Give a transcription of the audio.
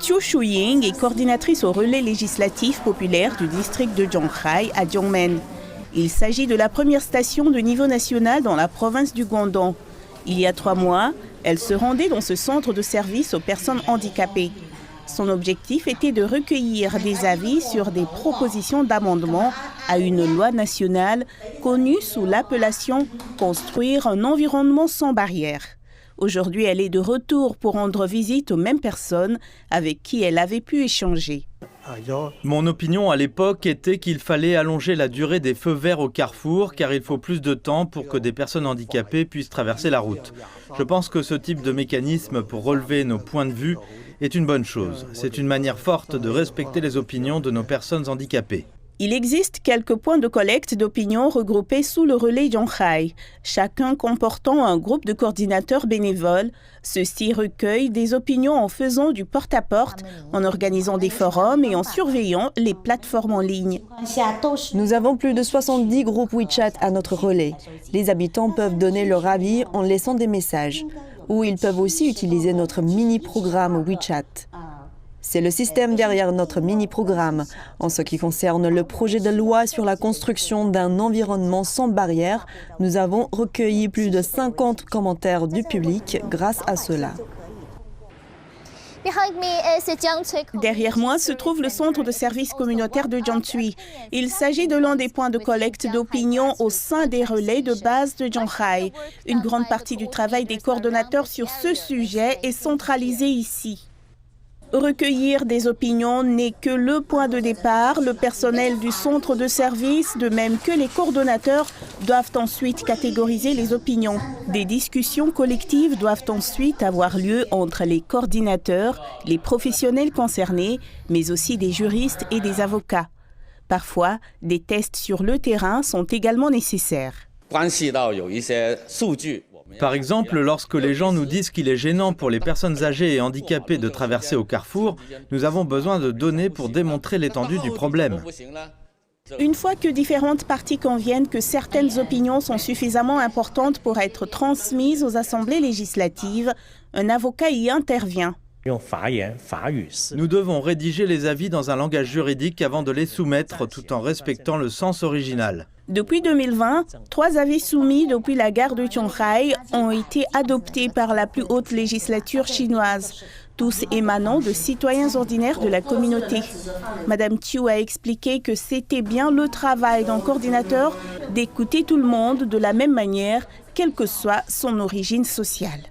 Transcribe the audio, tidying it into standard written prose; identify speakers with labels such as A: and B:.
A: Chiu Shuying est coordinatrice au relais législatif populaire du district de Zhonghai à Jiangmen. Il s'agit de la première station de niveau national dans la province du Guangdong. Il y a 3 mois, elle se rendait dans ce centre de service aux personnes handicapées. Son objectif était de recueillir des avis sur des propositions d'amendement à une loi nationale connue sous l'appellation « Construire un environnement sans barrières ». Aujourd'hui, elle est de retour pour rendre visite aux mêmes personnes avec qui elle avait pu échanger.
B: Mon opinion à l'époque était qu'il fallait allonger la durée des feux verts au carrefour car il faut plus de temps pour que des personnes handicapées puissent traverser la route. Je pense que ce type de mécanisme pour relever nos points de vue est une bonne chose. C'est une manière forte de respecter les opinions de nos personnes handicapées.
A: Il existe quelques points de collecte d'opinion regroupés sous le relais Zhonghai, chacun comportant un groupe de coordinateurs bénévoles. Ceux-ci recueillent des opinions en faisant du porte-à-porte, en organisant des forums et en surveillant les plateformes en ligne.
C: Nous avons plus de 70 groupes WeChat à notre relais. Les habitants peuvent donner leur avis en laissant des messages. Ou ils peuvent aussi utiliser notre mini-programme WeChat. C'est le système derrière notre mini-programme. En ce qui concerne le projet de loi sur la construction d'un environnement sans barrières, nous avons recueilli plus de 50 commentaires du public grâce à cela.
A: Derrière moi se trouve le centre de service communautaire de Jiangcui. Il s'agit de l'un des points de collecte d'opinion au sein des relais de base de Zhonghai. Une grande partie du travail des coordonnateurs sur ce sujet est centralisée ici. Recueillir des opinions n'est que le point de départ. Le personnel du centre de service, de même que les coordonnateurs, doivent ensuite catégoriser les opinions. Des discussions collectives doivent ensuite avoir lieu entre les coordinateurs, les professionnels concernés, mais aussi des juristes et des avocats. Parfois, des tests sur le terrain sont également nécessaires.
B: Par exemple, lorsque les gens nous disent qu'il est gênant pour les personnes âgées et handicapées de traverser au carrefour, nous avons besoin de données pour démontrer l'étendue du problème.
A: Une fois que différentes parties conviennent que certaines opinions sont suffisamment importantes pour être transmises aux assemblées législatives, un avocat y intervient.
B: Nous devons rédiger les avis dans un langage juridique avant de les soumettre tout en respectant le sens original.
A: Depuis 2020, 3 avis soumis depuis la gare de Zhonghai ont été adoptés par la plus haute législature chinoise, tous émanant de citoyens ordinaires de la communauté. Madame Chiu a expliqué que c'était bien le travail d'un coordinateur d'écouter tout le monde de la même manière, quelle que soit son origine sociale.